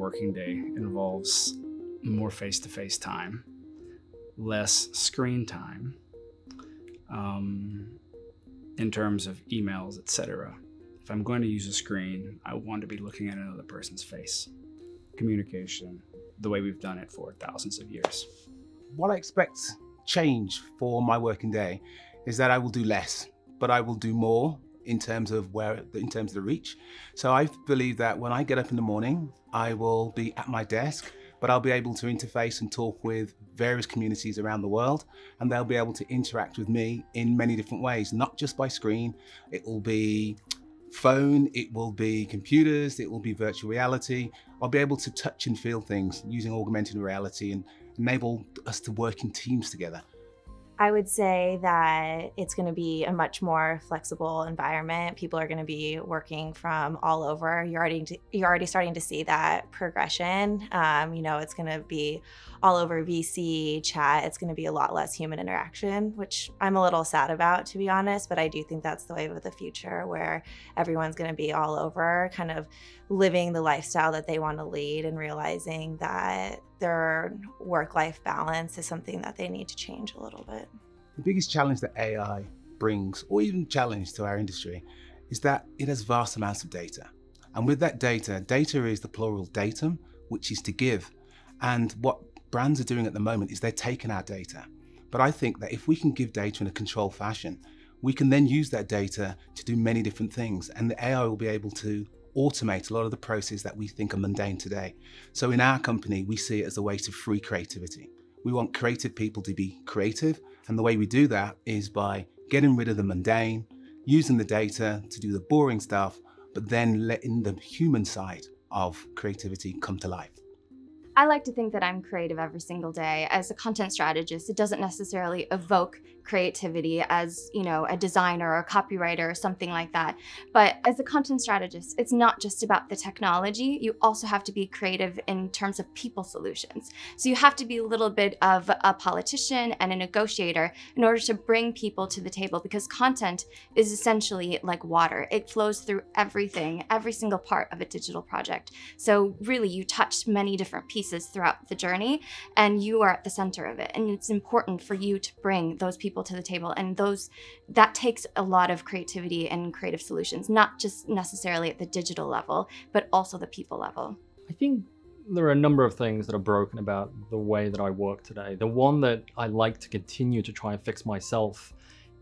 working day involves more face-to-face time, less screen time, in terms of emails, etc. If I'm going to use a screen, I want to be looking at another person's face. Communication, the way we've done it for thousands of years. What I expect change for my working day is that I will do less, but I will do more in terms of the reach. So I believe that when I get up in the morning, I will be at my desk, but I'll be able to interface and talk with various communities around the world, and they'll be able to interact with me in many different ways, not just by screen. It will be phone, it will be computers, it will be virtual reality. I'll be able to touch and feel things using augmented reality and enable us to work in teams together. I would say that it's going to be a much more flexible environment. People are going to be working from all over. You're already starting to see that progression. It's going to be all over VC, chat. It's going to be a lot less human interaction, which I'm a little sad about, to be honest, but I do think that's the wave of the future, where everyone's going to be all over, kind of living the lifestyle that they want to lead and realizing that their work-life balance is something that they need to change a little bit. The biggest challenge that AI brings, or even challenge to our industry, is that it has vast amounts of data. And with that data is the plural datum, which is to give. And what brands are doing at the moment is they're taking our data. But I think that if we can give data in a controlled fashion, we can then use that data to do many different things. And the AI will be able to automate a lot of the processes that we think are mundane today. So in our company, we see it as a way to free creativity. We want creative people to be creative, and the way we do that is by getting rid of the mundane, using the data to do the boring stuff, but then letting the human side of creativity come to life. I like to think that I'm creative every single day. As a content strategist, it doesn't necessarily evoke creativity as, a designer or a copywriter or something like that. But as a content strategist, it's not just about the technology. You also have to be creative in terms of people solutions. So you have to be a little bit of a politician and a negotiator in order to bring people to the table, because content is essentially like water. It flows through everything, every single part of a digital project. So really, you touch many different pieces throughout the journey, and you are at the center of it. And it's important for you to bring those people to the table, and that takes a lot of creativity and creative solutions, not just necessarily at the digital level, but also the people level. I think there are a number of things that are broken about the way that I work today. The one that I like to continue to try and fix myself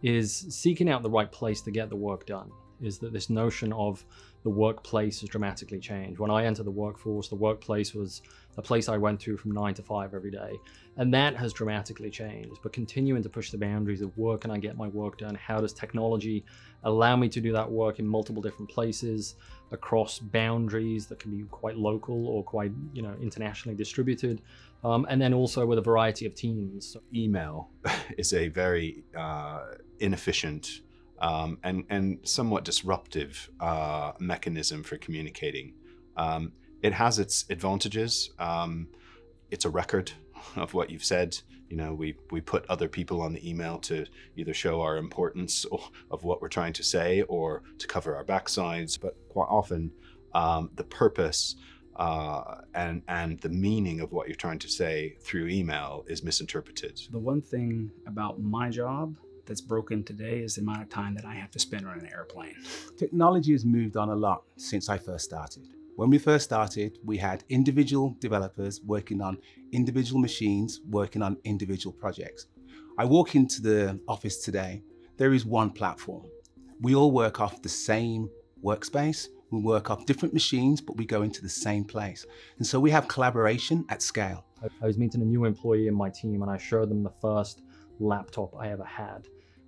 is seeking out the right place to get the work done. Is that this notion of the workplace has dramatically changed. When I entered the workforce, the workplace was a place I went to from 9 to 5 every day. And that has dramatically changed. But continuing to push the boundaries of where can I get my work done? How does technology allow me to do that work in multiple different places, across boundaries that can be quite local or quite internationally distributed? And then also with a variety of teams. Email is a very inefficient and somewhat disruptive mechanism for communicating. It has its advantages. It's a record of what you've said. We put other people on the email to either show our importance of what we're trying to say or to cover our backsides. But quite often, the purpose and the meaning of what you're trying to say through email is misinterpreted. The one thing about my job that's broken today is the amount of time that I have to spend on an airplane. Technology has moved on a lot since I first started. When we first started, we had individual developers working on individual machines, working on individual projects. I walk into the office today, there is one platform. We all work off the same workspace. We work off different machines, but we go into the same place. And so we have collaboration at scale. I was meeting a new employee in my team, and I showed them the first laptop I ever had.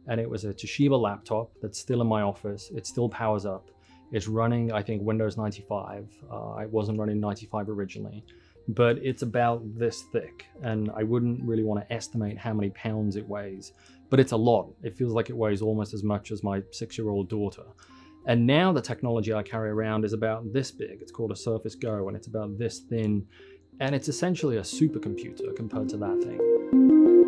And it was a Toshiba laptop that's still in my office. It still powers up. It's running, I think, Windows 95. It wasn't running 95 originally, but it's about this thick. And I wouldn't really want to estimate how many pounds it weighs, but it's a lot. It feels like it weighs almost as much as my 6-year-old daughter. And now the technology I carry around is about this big. It's called a Surface Go, and it's about this thin. And it's essentially a supercomputer compared to that thing.